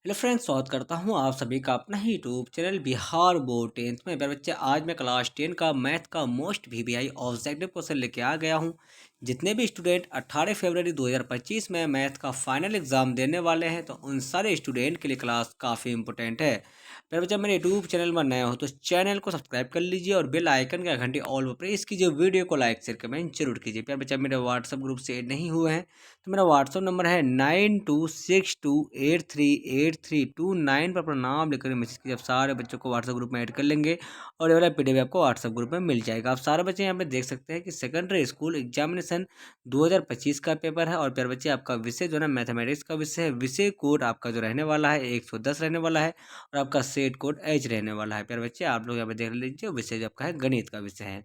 Hello friends, स्वागत करता हूँ आप सभी का अपना ही YouTube channel Bihar board tenth में। प्यारे बच्चे, आज मैं क्लास 10 का मैथ का मोस्ट वीवीआई ऑब्जेक्टिव क्वेश्चन लेके आ गया हूँ। जितने भी स्टूडेंट 18 फरवरी 2025 में मैथ का फाइनल एग्जाम देने वाले हैं, तो उन सारे स्टूडेंट के लिए क्लास काफ़ी इंपॉर्टेंट है। प्यारे बच्चे, मेरे यूट्यूब चैनल में नया हो तो चैनल को सब्सक्राइब कर लीजिए और बेल आइकन का घंटी ऑल पर प्रेस कीजिए। वीडियो को लाइक शेयर कमेंट जरूर कीजिए। प्यारे बच्चे, मेरे व्हाट्सअप ग्रुप से ऐड नहीं हुए हैं तो मेरा व्हाट्सअप नंबर है 9262838329 पर अपना नाम लिखकर मैसेज कीजिए। आप सारे बच्चों को व्हाट्सअप ग्रुप में ऐड कर लेंगे और ये वाला पीडीएफ आपको व्हाट्सअप ग्रुप में मिल जाएगा। आप सारे बच्चे यहाँ पे देख सकते हैं कि सेकेंडरी स्कूल एग्जामिनेशन 2025 का पेपर है। और प्यारे बच्चे, आपका विषय जो है ना मैथमेटिक्स का विषय है। विषय कोड आपका जो रहने वाला है 110 रहने वाला है और आपका सेट कोड एच रहने वाला है। प्यारे बच्चे, आप लोग यहाँ पे देख लीजिए, विषय जो आपका है गणित का विषय है।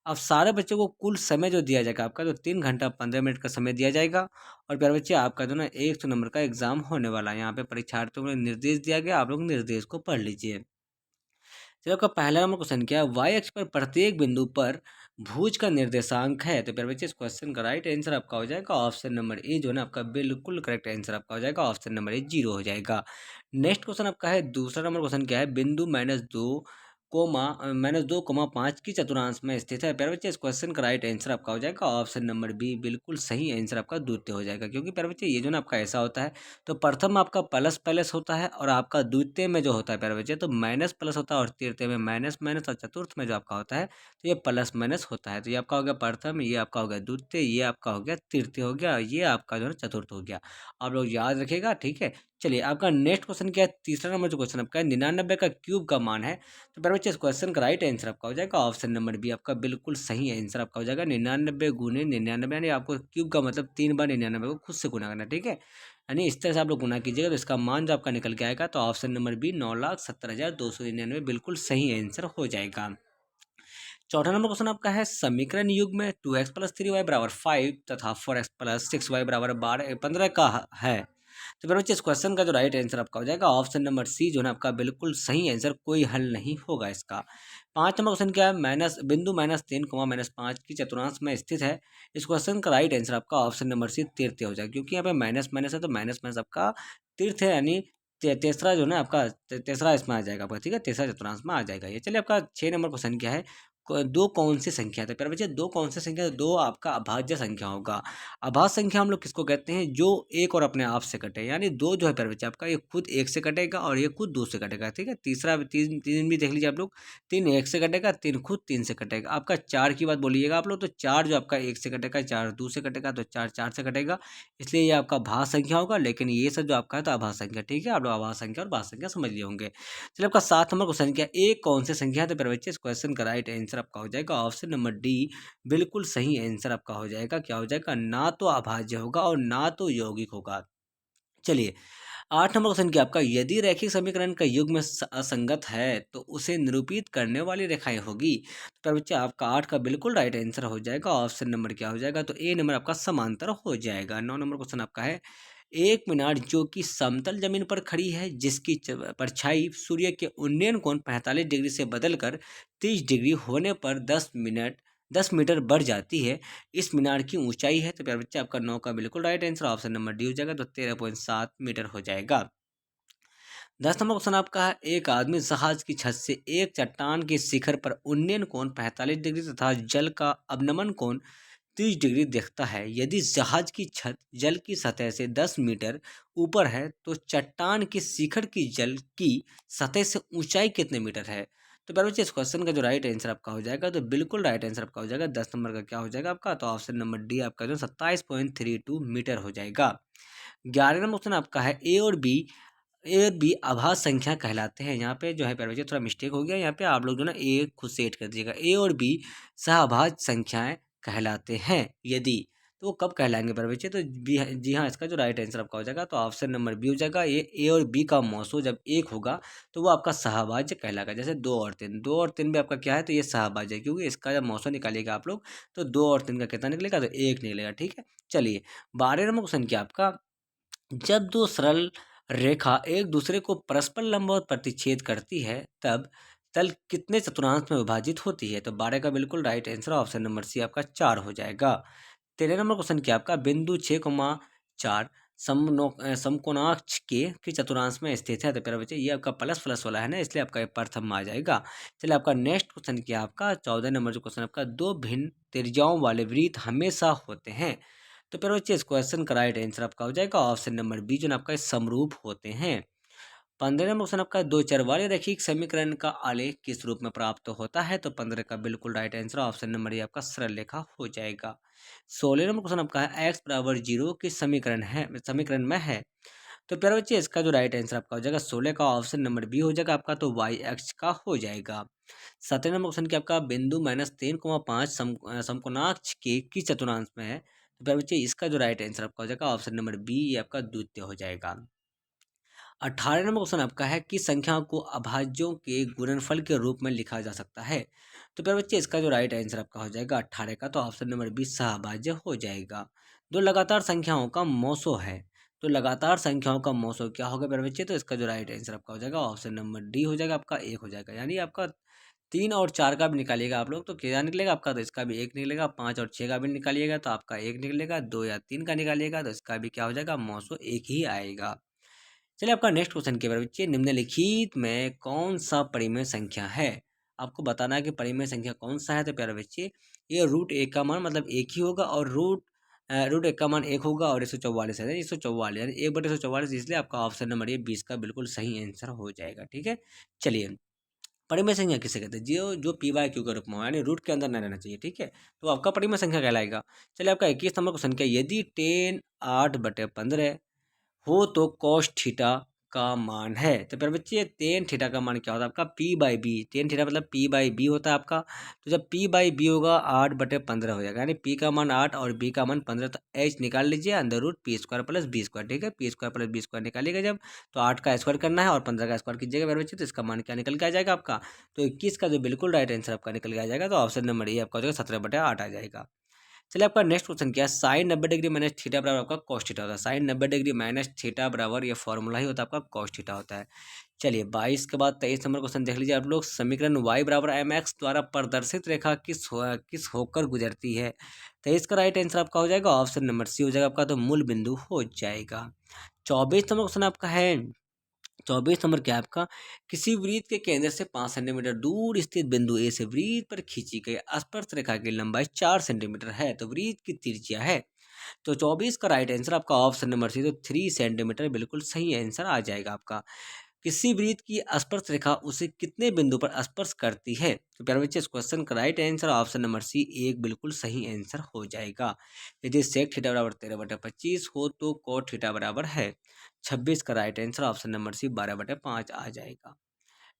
अब सारे बच्चों को कुल समय जो दिया जाएगा आपका, तो 3 घंटा 15 मिनट का समय दिया जाएगा। और प्यारे बच्चे, आपका जो ना 100 नंबर का एग्जाम होने वाला है। यहाँ पे परीक्षार्थियों को निर्देश दिया गया, आप लोग निर्देश को पढ़ लीजिए। चलो, आपका पहला नंबर क्वेश्चन क्या है? वाई अक्ष पर प्रत्येक बिंदु पर भुज का निर्देशांक है। तो प्यारे बच्चे, इस क्वेश्चन का राइट आंसर आपका हो जाएगा ऑप्शन नंबर ए, जो है ना आपका बिल्कुल करेक्ट आंसर आपका हो जाएगा ऑप्शन नंबर ए, 0 हो जाएगा। नेक्स्ट क्वेश्चन आपका है, दूसरा नंबर क्वेश्चन क्या है? बिंदु -2 कोमा 5 की चतुर्थांश में स्थित है। प्यारे बच्चे, इस क्वेश्चन का राइट आंसर आपका हो जाएगा ऑप्शन नंबर बी, बिल्कुल सही आंसर आपका द्वितीय हो जाएगा। क्योंकि प्यारे बच्चे, ये जो ना आपका ऐसा होता है, तो प्रथम आपका प्लस प्लस होता है और आपका द्वितीय में जो होता है प्यारे बच्चे, तो माइनस प्लस होता है और तृतीय में माइनस माइनस और चतुर्थ में जो आपका होता है, तो ये प्लस माइनस होता है। तो ये आपका हो गया प्रथम, ये आपका हो गया द्वितीय, ये आपका हो गया तृतीय हो गया, ये आपका जो है चतुर्थ हो गया। आप लोग याद रखिएगा, ठीक है। चलिए, आपका नेक्स्ट क्वेश्चन क्या है? तीसरा नंबर जो क्वेश्चन आपका है, 99 का क्यूब का मान है। तो प्यारे बच्चे, इस क्वेश्चन का राइट आंसर आपका हो जाएगा ऑप्शन नंबर बी, आपका बिल्कुल सही आंसर आपका हो जाएगा 99 गुने 99। यानी आपको क्यूब का मतलब 3 बार 99 को खुद से गुना करना, ठीक है। यानी इस तरह से आप लोग गुना कीजिएगा तो इसका मान जो आपका निकल के आएगा, तो ऑप्शन नंबर बी 9,70,299 बिल्कुल सही आंसर हो जाएगा। चौथा नंबर क्वेश्चन आपका है, समीकरण युग में 2x+3y बराबर 5 तथा 4x+6y बराबर 15 का है। तो फिर बच्चे, इस क्वेश्चन का जो राइट आंसर आपका हो जाएगा ऑप्शन नंबर सी, जो है ना आपका बिल्कुल सही आंसर, कोई हल नहीं होगा इसका। पाँच नंबर क्वेश्चन क्या है? बिंदु -3, -5 की चतुर्थांश में स्थित है। इस क्वेश्चन का राइट आंसर आपका ऑप्शन नंबर सी, तृतीय हो जाएगा। क्योंकि यहाँ पे माइनस माइनस है, तो माइनस माइनस आपका तीर्थ है, यानी तीसरा जो है ना आपका तीसरा इसमें आ जाएगा आपका, ठीक है, तीसरा चतुर्थांश में आ जाएगा ये। चलिए, आपका 6 नंबर क्वेश्चन क्या है? दो कौन सी संख्या है? प्यारे बच्चे, दो कौन सी संख्या? दो आपका अभाज्य संख्या होगा। अभाज्य संख्या हम लोग किसको कहते हैं? जो एक और अपने आप से कटे। यानी दो जो है प्यारे बच्चे आपका, ये खुद एक से कटेगा और ये खुद दो से कटेगा, ठीक है। तीसरा तीन तीन भी देख लीजिए आप लोग, तीन एक से कटेगा, तीन खुद तीन से कटेगा। आपका चार की बात बोलिएगा आप लोग, तो चार जो आपका एक से कटेगा, चार दो से कटेगा, तो चार चार से कटेगा। इसलिए ये आपका भाज्य संख्या होगा। लेकिन ये सब जो आपका है तो अभाज्य संख्या, ठीक है। आप लोग अभाज्य संख्या और भाज्य संख्या समझ लिए होंगे। चलिए, आपका 7 नंबर क्वेश्चन क्या? एक कौन सी संख्या है? तो प्यारे बच्चे, इस क्वेश्चन का राइट आंसर आपका हो जाएगा ऑप्शन नंबर डी, बिल्कुल सही आंसर आपका हो जाएगा। क्या हो जाएगा? ना तो अभाज्य होगा और ना तो यौगिक होगा। चलिए, 8 नंबर क्वेश्चन क्या आपका? यदि रैखिक समीकरण का युग्म असंगत है तो उसे निरूपित करने वाली रेखाएं होगी। तो प्यारे बच्चे, आपका 8 का बिल्कुल राइट आंसर हो जाएगा ऑप्शन नंबर क्या हो जाएगा? तो ए नंबर आपका समांतर हो जाएगा। 9 नंबर क्वेश्चन आपका है, एक मीनार जो कि समतल जमीन पर खड़ी है, जिसकी परछाई सूर्य के उन्नयन कोण 45 डिग्री से बदलकर 30 डिग्री होने पर 10 मीटर बढ़ जाती है। इस मीनार की ऊंचाई है। तो प्यारे बच्चे, आपका 9 का बिल्कुल right answer option number D हो जाएगा, तो 13.7 मीटर हो जाएगा। 10 नंबर क्वेश्चन आपका है, एक आदमी जहाज की छत से एक चट्टान के शिखर पर उन्नयन कोण 45 डिग्री तथा जल का अवनमन कोण 30 डिग्री देखता है। यदि जहाज की छत जल की सतह से 10 मीटर ऊपर है तो चट्टान के शिखर की जल की सतह से ऊंचाई कितने मीटर है? तो प्यारे बच्चे, इस क्वेश्चन का जो राइट आंसर आपका हो जाएगा, तो बिल्कुल राइट आंसर आपका हो जाएगा 10 नंबर का क्या हो जाएगा आपका? तो ऑप्शन नंबर डी आपका जो 27.32 मीटर हो जाएगा। 11 नंबर क्वेश्चन आपका है, ए और बी आभाज्य संख्या कहलाते हैं। यहाँ पे जो है प्यारे बच्चे, थोड़ा मिस्टेक हो गया। यहाँ पे आप लोग जो ना ए खुद से ऐड कर दीजिएगा। ए और बी सहअभाज्य संख्याएं कहलाते हैं यदि, तो वो कब कहलाएंगे प्यारे बच्चे? तो जी हाँ, इसका जो राइट आंसर आपका हो जाएगा, तो ऑप्शन नंबर बी हो जाएगा। ये ए और बी का मौसो जब एक होगा तो वो आपका सहअभाज्य कहलाएगा। जैसे 2 और 3 भी आपका क्या है? तो ये सहअभाज्य है, क्योंकि इसका जब मौसो निकालिएगा आप लोग, तो 2 और 3 का कितना निकलेगा? तो एक निकलेगा, ठीक है। चलिए, 12 नंबर क्वेश्चन क्या आपका? जब दो सरल रेखा एक दूसरे को परस्पर लंबवत प्रतिच्छेद करती है, तब तल कितने चतुर्थांश में विभाजित होती है? तो 12 का बिल्कुल right answer option number C आपका 4 हो जाएगा। 13 नंबर क्वेश्चन क्या आपका? बिंदु 6,4 समकोणाक्ष के चतुर्थांश में स्थित है। तो प्यारे बच्चे ये आपका प्लस प्लस वाला है ना, इसलिए आपका ये प्रथम में आ जाएगा। चलिए आपका नेक्स्ट क्वेश्चन क्या है, आपका 14 नंबर जो क्वेश्चन आपका, दो भिन्न त्रिज्याओं वाले वृत्त हमेशा होते हैं। तो प्यारे बच्चे इस क्वेश्चन का राइट आंसर आपका हो जाएगा ऑप्शन नंबर बी, जो आपका समरूप होते हैं। 15 नंबर क्वेश्चन आपका, दो चर वाले रैखिक समीकरण का आलेख किस रूप में प्राप्त होता है। तो 15 का बिल्कुल राइट आंसर ऑप्शन नंबर ये आपका सरल रेखा हो जाएगा। 16 नंबर क्वेश्चन आपका है, एक्स बराबर 0 की समीकरण में है। तो प्यारे बच्चे इसका जो राइट आंसर आपका हो जाएगा 16 का ऑप्शन नंबर बी हो जाएगा आपका, तो वाई एक्स का हो जाएगा। 17 नंबर क्वेश्चन क्या आपका, बिंदु -3,5 समकोणाक्ष के किस चतुर्थांश में है। तो प्यारे बच्चे इसका जो राइट आंसर आपका हो जाएगा ऑप्शन नंबर बी, ये आपका द्वितीय हो जाएगा। 18 नंबर क्वेश्चन आपका है कि संख्याओं को अभाज्यों के गुणनफल के रूप में लिखा जा सकता है। तो प्यारे बच्चे इसका जो राइट आंसर आपका हो जाएगा 18 का, तो ऑप्शन नंबर बी सहभाज्य हो जाएगा। दो लगातार संख्याओं का मौसो है। तो लगातार संख्याओं का मौसो क्या होगा प्यारे बच्चे, तो इसका जो राइट आंसर आपका हो जाएगा ऑप्शन नंबर डी हो जाएगा आपका, एक हो जाएगा। यानी आपका 3 और 4 का भी निकालिएगा आप लोग तो क्या निकलेगा आपका, तो इसका भी एक निकलेगा। 5 और 6 का भी निकालिएगा तो आपका एक निकलेगा। 2 या 3 का निकालिएगा तो इसका भी क्या हो जाएगा, मौसो एक ही आएगा। चलिए आपका नेक्स्ट क्वेश्चन के बारे में, निम्नलिखित में कौन सा परिमेय संख्या है। आपको बताना है कि परिमेय संख्या कौन सा है। तो प्यारे बच्चे ये रूट एक का मान मतलब एक ही होगा, और रूट एक का मान एक होगा, और 144 है 144 यानी 1/144, इसलिए आपका ऑप्शन नंबर ये 20 का बिल्कुल सही आंसर हो जाएगा। ठीक है, चलिए परिमेय संख्या किसे कहते हैं, जो जो पी बाय क्यू के रूप में हो, यानी रूट के अंदर नहीं रहना चाहिए। ठीक है, तो आपका परिमेय संख्या कहलाएगा। चलिए आपका 21 नंबर क्वेश्चन क्या, यदि टेन 8/15 हो तो कॉस थीटा का मान है। तो फिर बच्चे टेन थीटा का मान क्या होता है आपका, P by B. Tan theta मतलब पी बाई बी होता है आपका। तो जब पी बाई बी होगा 8/15 हो जाएगा, यानी पी का मान 8 और बी का मान 15। तो एच निकाल लीजिए, अंदर root P square plus B square. ठीक है, P square plus B square निकालिएगा जब, तो 8 का स्क्वायर करना है और 15 का स्क्वायर कीजिएगा मेरे बच्चे, तो इसका मान क्या निकल के आ जाएगा आपका। तो 21 का जो बिल्कुल राइट आंसर आपका निकल के आ जाएगा, तो ऑप्शन नंबर ए आपका हो जाएगा 17/8 आ जाएगा। चलिए आपका नेक्स्ट क्वेश्चन क्या है, साइन 90 डिग्री माइनस थीटा बराबर आपका कॉस थीटा होता है। साइन 90 डिग्री माइनस थीटा बराबर ये फॉर्मूला ही होता है आपका कॉस थीटा होता है। चलिए 22 के बाद 23 नंबर क्वेश्चन देख लीजिए आप लोग, समीकरण y बराबर एम एक्स द्वारा प्रदर्शित रेखा किस होकर गुजरती है। 23 का राइट आंसर आपका हो जाएगा ऑप्शन नंबर सी हो जाएगा आपका, तो मूल बिंदु हो जाएगा। 24 नंबर क्वेश्चन आपका है, 24 नंबर क्या है आपका, किसी वृत्त के केंद्र से 5 सेंटीमीटर दूर स्थित बिंदु ए से वृत्त पर खींची गई स्पर्श रेखा की लंबाई 4 सेंटीमीटर है। तो वृत्त की त्रिज्या है। तो 24 का राइट आंसर आपका ऑप्शन नंबर सी, तो 3 सेंटीमीटर बिल्कुल सही आंसर आ जाएगा आपका। किसी वृत्त की स्पर्श रेखा उसे कितने बिंदु पर स्पर्श करती है। तो प्यारे बच्चे इस क्वेश्चन का right answer option number C, एक बिल्कुल सही आंसर हो जाएगा। यदि सेक थीटा बराबर 13/25 हो तो कोट थीटा बराबर है 26 का right answer option number C 12/5 आ जाएगा।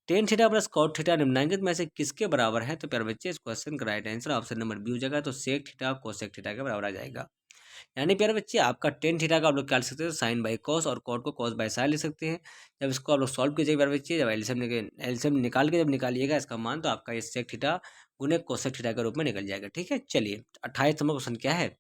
Tan theta plus cot theta निम्नलिखित में से किसके बराबर है। तो प्यारे बच्चे इस क्वेश्चन का right answer option number B हो जाएगा, तो सेक थीटा कोसेक थीटा के बराबर आ जाएगा। यानी प्यारे बच्चे आपका टेन थीटा का आप लोग क्या लिख सकते हैं, साइन बाई कॉस, और कॉट को कॉस बाई साइन लिख सकते हैं। जब इसको आप लोग सॉल्व कीजिएगा प्यारे बच्चे, जब एलसीएम निकाल के जब निकालिएगा इसका मान, तो आपका ये सेक थीटा गुने कोसेक थीटा के रूप में निकल जाएगा। ठीक है, चलिए 28 नंबर क्वेश्चन क्या है,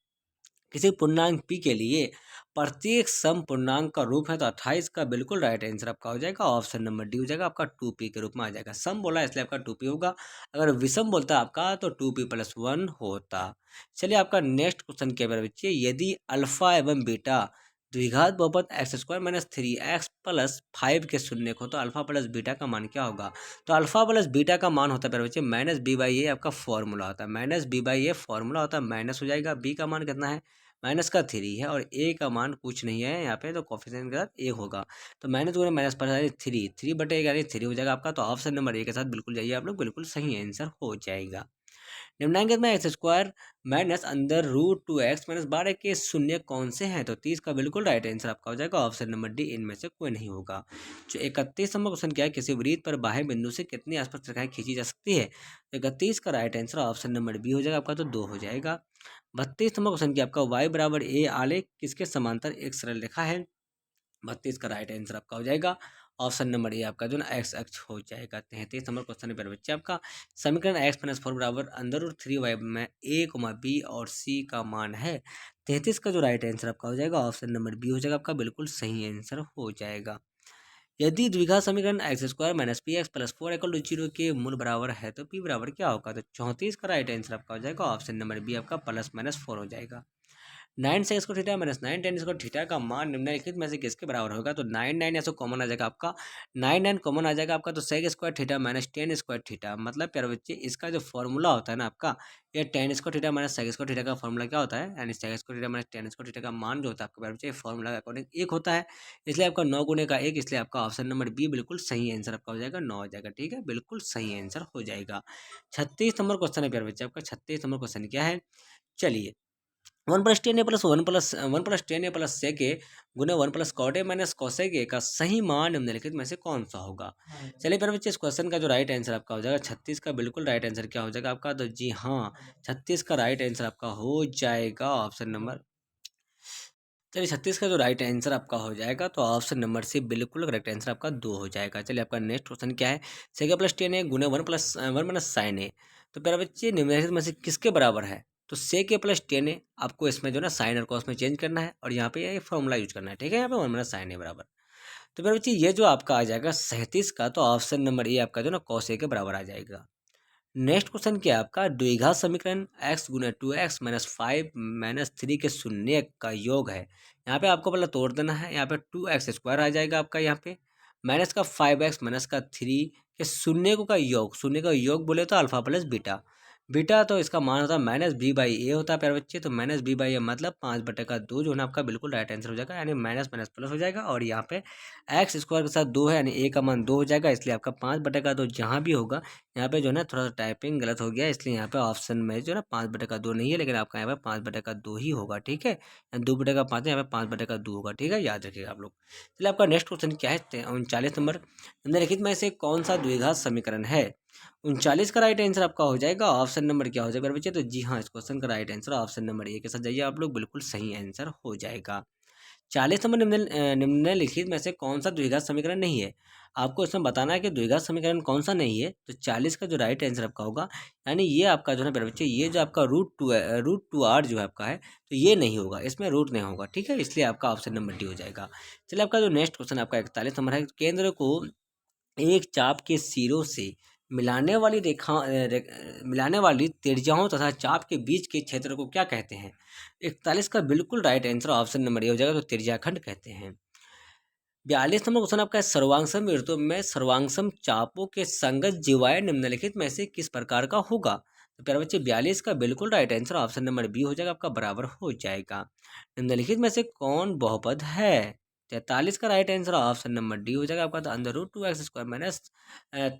किसी पूर्णांक p के लिए प्रत्येक सम पूर्णांक का रूप है। तो 28 का बिल्कुल राइट आंसर आपका हो जाएगा ऑप्शन नंबर डी हो जाएगा आपका, 2p के रूप में आ जाएगा। सम बोला इसलिए आपका 2p होगा, अगर विषम बोलता आपका तो 2p+1 होता। चलिए आपका नेक्स्ट क्वेश्चन क्या है बच्चे, यदि अल्फा एवं बीटा द्विघात बहुपद x² - 3x + 5 के शून्य हो तो अल्फा प्लस बीटा का मान क्या होगा। तो अल्फा प्लस बीटा का मान होता है प्यारे बच्चे -b/a, आपका फॉर्मूला होता है -b/a फॉर्मूला होता है। माइनस हो जाएगा, b का मान कितना है, -3 है, और a का मान कुछ नहीं है यहाँ पे, तो कोफिशिएंट के साथ 1 होगा। तो माइनस गुणे माइनस पर 3 यानी 3 हो जाएगा आपका, तो ऑप्शन नंबर ए के साथ बिल्कुल जाइए आप लोग, बिल्कुल सही आंसर हो जाएगा। निम्नांकित में x² माइनस अंदर रूट 2x-12 के शून्य कौन से हैं। तो 30 का बिल्कुल राइट आंसर आपका हो जाएगा ऑप्शन नंबर डी, इनमें से कोई नहीं होगा। जो 31 नंबर क्वेश्चन क्या है, किसी वृत्त पर बाह्य बिंदु से कितनी स्पर्श रेखाएं खींची जा सकती है। तो 31 का right answer option number B हो जाएगा आपका, तो 2 हो जाएगा। 32 नंबर क्वेश्चन क्या आपका, y बराबर a आलेख किसके समांतर एक सरल रेखा है। 32 का राइट आंसर आपका हो जाएगा ऑप्शन नंबर ए आपका, जो ना एक्स अक्ष हो जाएगा। 33 नंबर क्वेश्चन है बच्चे आपका, समीकरण x-4 बराबर √3y में a, b और c का मान है। 33 का जो राइट आंसर आपका हो जाएगा ऑप्शन नंबर बी हो जाएगा आपका, बिल्कुल सही आंसर हो जाएगा। यदि द्विघात समीकरण x² - px+4 = 0 के मूल बराबर है तो p बराबर क्या होगा। तो 34 का राइट आंसर आपका हो जाएगा ऑप्शन नंबर बी आपका, +-4 हो जाएगा। 9 sec square theta minus 9 tan square theta का मान निम्नलिखित में से किसके बराबर होगा? तो 9 ऐसे कॉमन आ जाएगा आपका, 9 कॉमन आ जाएगा आपका, तो sec square theta minus tan square theta, मतलब प्यारे बच्चे इसका जो फॉर्मूला होता है ना आपका, ये tan square theta minus sec square theta का फॉर्मूला क्या होता है, यानी sec square theta minus tan square theta का मान जो होता है आपका प्यारे बच्चे फॉर्मूला के अकॉर्डिंग 1 होता है, इसलिए आपका 9 गुने का 1, इसलिए आपका ऑप्शन नंबर बी बिल्कुल सही आंसर आपका हो जाएगा, 9 हो जाएगा। ठीक है, बिल्कुल सही आंसर हो जाएगा। 36 नंबर क्वेश्चन है प्यारे बच्चे आपका, 36 नंबर क्वेश्चन क्या है, चलिए, 1+10 प्लस 1+10 प्लस सेक गुना 1+cot a minus cosec a का सही मान निम्नलिखित में से कौन सा होगा? चलिए प्यारे बच्चे, इस क्वेश्चन का जो राइट आंसर आपका हो जाएगा 36 का बिल्कुल राइट आंसर क्या हो जाएगा आपका? तो जी हाँ, 36 का राइट आंसर आपका हो जाएगा ऑप्शन नंबर, चलिए 36 का जो राइट आंसर आपका हो जाएगा तो ऑप्शन नंबर सी बिल्कुल करेक्ट आंसर आपका 2 हो जाएगा। चलिए आपका नेक्स्ट क्वेश्चन क्या है, सेक प्लस टेन ए गुना 1 माइनस साइन ए, तो प्यारे बच्चे निम्नलिखित में से किसके बराबर है? तो सेक प्लस टेन ए आपको इसमें जो ना साइन और कॉस में चेंज करना है और यहाँ पे ये फॉर्मूला यूज करना है। ठीक है, यहाँ पे 1 माइनस साइन ए बराबर, तो प्यारे बच्चे ये जो आपका आ जाएगा 37 का, तो ऑप्शन नंबर ए आपका जो ना कॉस ए के बराबर आ जाएगा। नेक्स्ट क्वेश्चन क्या है आपका, द्विघात समीकरण x गुना 2x माइनस 5 माइनस 3 के शून्य का योग है। यहाँ पे आपको पहले तोड़ देना है, यहाँ पे 2x स्क्वायर आ जाएगा आपका, यहाँ पे माइनस का 5x माइनस का 3 के शून्य का योग, शून्य का योग बोले तो अल्फा प्लस बीटा, बीटा तो इसका मान होता है माइनस बी बाई ए होता है प्यारे बच्चे, तो माइनस बी बाई ए मतलब 5/2 जो है ना आपका बिल्कुल राइट आंसर हो जाएगा, यानी माइनस माइनस प्लस हो जाएगा, और यहाँ पे एक्स स्क्वायर के साथ 2 है यानी ए का मान 2 हो जाएगा, इसलिए आपका 5/2 जहाँ भी होगा यहाँ पे जो है ना थोड़ा सा टाइपिंग गलत हो गया, इसलिए यहाँ पे ऑप्शन में जो है ना 5/2 नहीं है, लेकिन आपका यहाँ पे 5/2 ही होगा। ठीक है, 2/5 यहाँ पे 5/2 होगा। ठीक है, याद रखिएगा आप लोग। चलिए आपका नेक्स्ट क्वेश्चन क्या है, 39 नंबर, निम्नलिखित में से कौन सा द्विघात समीकरण है? 39 का राइट आंसर आपका हो जाएगा ऑप्शन नंबर क्या हो जाएगा बच्चे? तो जी हाँ, इस क्वेश्चन का राइट आंसर ऑप्शन नंबर ए के साथ जाइए आप लोग, बिल्कुल सही आंसर हो जाएगा। 40 नंबर, निम्नलिखित में से कौन सा द्विघात समीकरण नहीं है? आपको इसमें बताना है कि द्विघात समीकरण कौन सा नहीं है, तो 40 का जो राइट आंसर आपका होगा, यानी ये आपका जो है मेरे बच्चे, ये जो आपका रूट टू आर जो है आपका है, तो ये नहीं होगा, इसमें रूट नहीं होगा। ठीक है, इसलिए आपका ऑप्शन नंबर डी हो जाएगा। चलिए आपका जो नेक्स्ट क्वेश्चन आपका 41 नंबर है, केंद्र को एक चाप के सिरों से मिलाने वाली त्रिज्याओं तथा चाप के बीच के क्षेत्र को क्या कहते हैं? 41 का बिल्कुल राइट आंसर ऑप्शन नंबर ए हो जाएगा, तो त्रिज्याखंड कहते हैं। 42 नंबर क्वेश्चन आपका है, सर्वांगसम वृत्तों में सर्वांगसम चापों के संगत जीवाएं निम्नलिखित में से किस प्रकार का होगा? तो प्यारे बच्चे 42 का बिल्कुल right answer option number B हो जाएगा, आपका बराबर हो जाएगा। निम्नलिखित में से कौन बहुपद है? 43 का right answer option number D हो जाएगा आपका, तो अंदर root 2x square minus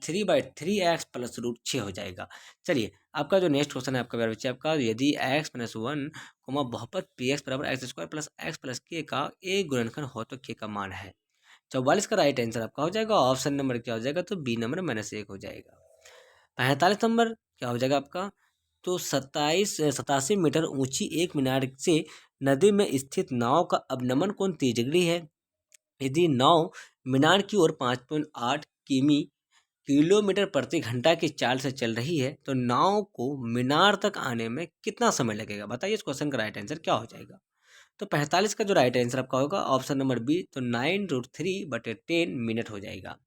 3/3x plus root 6 हो जाएगा। चलिए आपका जो नेक्स्ट क्वेश्चन है आपका प्यारे बच्चे, आपका यदि x माइनस 1 बहुपद पी एक्स बराबर x square plus x plus के का एक गुणनखंड हो तो के का मान है। 44 का राइट आंसर आपका हो जाएगा ऑप्शन नंबर क्या हो जाएगा? तो बी नंबर -1 हो जाएगा। 45 नंबर क्या हो जाएगा आपका? तो 87 मीटर ऊंची एक मीनार से नदी में स्थित नाव का अवनमन कोण 30 डिग्री है। यदि नाव मीनार की ओर 5.8 किलोमीटर प्रति घंटा की चाल से चल रही है तो नाव को मीनार तक आने में कितना समय लगेगा? बताइए, इस क्वेश्चन का राइट आंसर क्या हो जाएगा? तो 45 का जो राइट आंसर आपका होगा ऑप्शन नंबर बी, तो 9√3/10 मिनट हो जाएगा।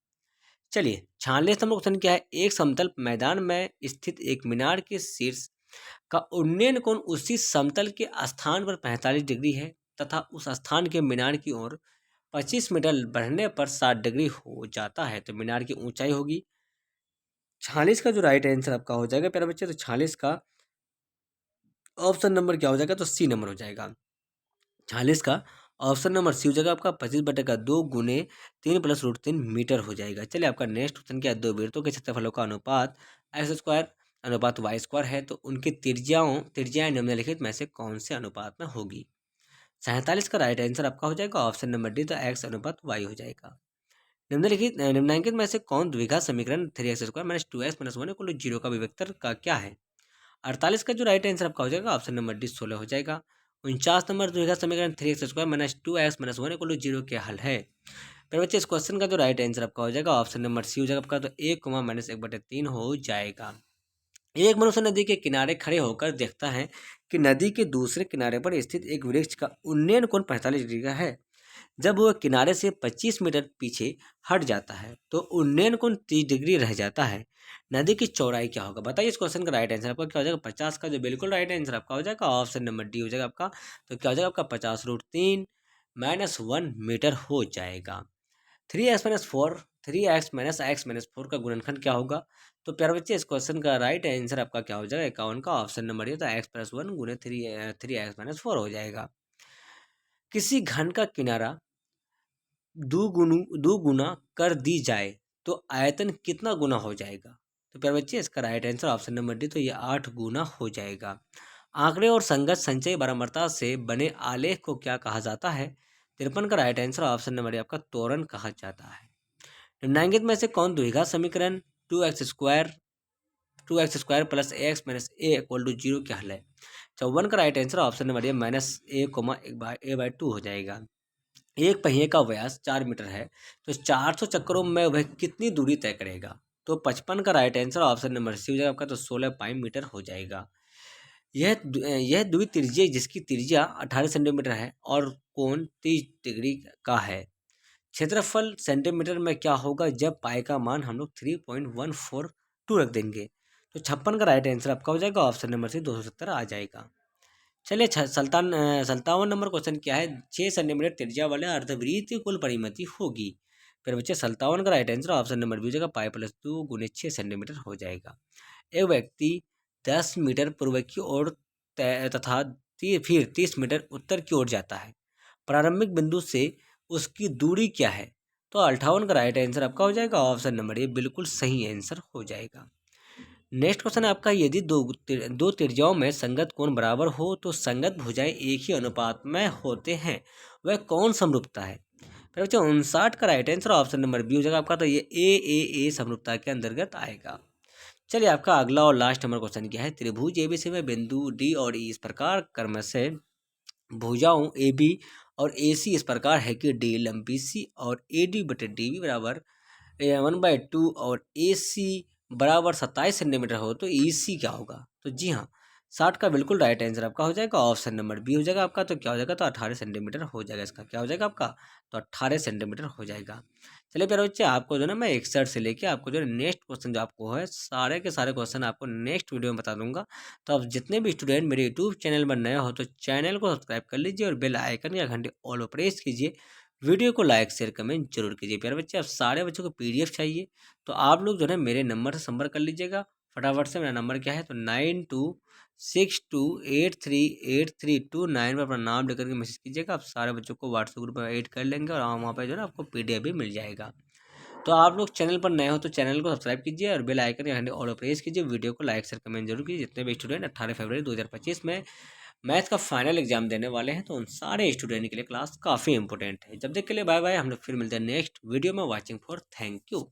चलिए 46 नंबर क्वेश्चन क्या है, एक समतल मैदान में स्थित एक मीनार के शीर्ष का उन्नयन कोण उसी समतल के स्थान पर 45 डिग्री है तथा उस स्थान के मीनार की ओर 25 मीटर बढ़ने पर 60 डिग्री हो जाता है, तो मीनार की ऊंचाई होगी। 46 का जो राइट आंसर आपका हो जाएगा प्यारे बच्चे, तो 46 का ऑप्शन नंबर क्या हो जाएगा? तो सी नंबर हो जाएगा। 46 का ऑप्शन नंबर सी हो जाएगा आपका, 25/2 गुने 3 प्लस रूट 3 मीटर हो जाएगा। चलिए आपका नेक्स्ट क्वेश्चन क्या है, दो वृत्तों के क्षेत्रफलों का अनुपात एक्स स्क्वायर अनुपात वाई स्क्वायर है, तो उनकी त्रिज्याएं निम्नलिखित में से कौन से अनुपात में होगी? 47 का राइट आंसर आपका हो जाएगा ऑप्शन नंबर डी, तो एक्स अनुपात वाई हो जाएगा। निम्नलिखित में से कौन द्विघात समीकरण 3x square minus 2x minus 1 equal to 0 का विवेक्तर का क्या है? 48 का जो राइट आंसर आपका हो जाएगा ऑप्शन नंबर डी, 16 हो जाएगा। 49 नंबर द्विघात समीकरण 3x square minus 2x minus 1 equal to 0 के हल है। फिर बच्चे इस क्वेश्चन का जो राइट आंसर आपका हो जाएगा ऑप्शन नंबर सी हो जाएगा आपका, तो 1, -1/3 हो जाएगा। एक मनुष्य नदी के किनारे खड़े होकर देखता है कि नदी के दूसरे किनारे पर स्थित एक वृक्ष का उन्नयन कोण 45 डिग्री का है। जब वह किनारे से 25 मीटर पीछे हट जाता है तो उन्नयन कोण 30 डिग्री रह जाता है। नदी की चौड़ाई क्या होगा? बताइए इस क्वेश्चन का राइट आंसर आपका क्या हो जाएगा? 50 का जो बिल्कुल राइट आंसर आपका हो जाएगा ऑप्शन नंबर डी हो जाएगा आपका। तो क्या हो जाएगा आपका 50√3 -1 मीटर हो जाएगा। 3x-4 3x-x-4 का गुणनखंड क्या होगा? तो प्यारे बच्चे इस क्वेश्चन का राइट आंसर आपका क्या हो जाएगा? 51 का ऑप्शन नंबर ये, तो x+1 गुने 3x-4 हो जाएगा। किसी घन का किनारा दो गुना कर दी जाए तो आयतन कितना गुना हो जाएगा? तो प्यारे बच्चे इसका right answer option number D, तो ये 8 गुना हो जाएगा। आंकड़े और संगत संचयी बारंबारता से बने आलेख को क्या कहा जाता है? 53 का right answer option number D आपका त्वरण कहा जाता है। निम्नलिखित में से कौन द्विघात समीकरण 2x² plus ax minus a equal to 0 क्या हल है? 54 का right answer option number A -a,a/2 हो जाएगा। एक पहिए का व्यास 4 मीटर है तो 400 चक्करों में वह कितनी दूरी तय करेगा? तो 55 का right answer option number C हो जाएगा आपका, तो 16 पाई मीटर हो जाएगा। यह द्वित्रिज्यीय जिसकी त्रिज्या 18 सेंटीमीटर है और कोण 30 डिग्री का है। क्षेत्रफल सेंटीमीटर में क्या होगा जब पाई का मान हम लोग 3.142 रख देंगे? तो 56 का राइट आंसर आपका हो जाएगा ऑप्शन नंबर सी 270 आ जाएगा। चलिए 57 नंबर क्वेश्चन क्या है? 6 सेंटीमीटर त्रिज्या वाले अर्धवृत्त की कुल परिमिति होगी। फिर बच्चे 57 का right answer option number B हो जाएगा, पाई+2 गुने 6 सेंटीमीटर हो जाएगा। एक व्यक्ति 10 मीटर पूर्व की ओर तथा फिर 30 मीटर उत्तर की ओर जाता है। प्रारंभिक बिंदु से उसकी दूरी क्या है? तो 58 का राइट आंसर आपका हो जाएगा ऑप्शन नंबर ए बिल्कुल सही आंसर हो जाएगा। नेक्स्ट क्वेश्चन है आपका, यदि दो त्रिज्याओं में संगत कोण बराबर हो तो संगत भुजाएं एक ही अनुपात में होते हैं, वह कौन समरूपता है? फिर बच्चों 59 का right answer option number B हो जाएगा आपका, तो ये ए समरूपता के अंतर्गत आएगा। चलिए आपका अगला और लास्ट नंबर क्वेश्चन क्या है? त्रिभुज एबीसी में बिंदु डी और ई इस प्रकार क्रम से भुजाओं ए बी और ए सी इस प्रकार है कि डी लंबी सी और ए डी बटे डी बी बराबर 1/2 और ए सी बराबर 27 सेंटीमीटर हो तो ई सी क्या होगा? तो जी हाँ, 60 का बिल्कुल राइट आंसर आपका हो जाएगा ऑप्शन नंबर बी हो जाएगा आपका। तो क्या हो जाएगा? तो 18 सेंटीमीटर हो जाएगा। इसका क्या हो जाएगा आपका? तो 18 सेंटीमीटर हो जाएगा। चलिए प्यारे बच्चे, आपको जो ना मैं 61 से लेके आपको जो नेक्स्ट क्वेश्चन जो आपको है सारे के सारे क्वेश्चन आपको नेक्स्ट वीडियो में बता दूंगा। तो अब जितने भी स्टूडेंट मेरे यूट्यूब चैनल पर नए हो तो चैनल को सब्सक्राइब कर लीजिए और बेल आइकन या घंटे ऑल प्रेस कीजिए। वीडियो को लाइक शेयर कमेंट जरूर कीजिए। प्यारे बच्चे, अब सारे बच्चों को पीडीएफ चाहिए तो आप लोग जो है मेरे नंबर से संपर्क कर लीजिएगा फटाफट से। मेरा नंबर क्या है? तो 9262838329 पर अपना नाम लेकर के मैसेज कीजिएगा। आप सारे बच्चों को व्हाट्सएप ग्रुप में ऐड कर लेंगे और वहाँ पे जो है ना आपको पीडीएफ भी मिल जाएगा। तो आप लोग चैनल पर नए हो तो चैनल को सब्सक्राइब कीजिए और बेल आइकन या घंटे ऑल प्रेस कीजिए। वीडियो को लाइक शेयर कमेंट जरूर कीजिए। जितने भी स्टूडेंट 18 फरवरी 2025 में मैथ का फाइनल एग्जाम देने वाले हैं तो उन सारे स्टूडेंट के लिए क्लास काफ़ी इंपॉर्टेंट है। जब तक के लिए बाय बाय। हम लोग फिर मिलते हैं नेक्स्ट वीडियो में। Watching for thank you.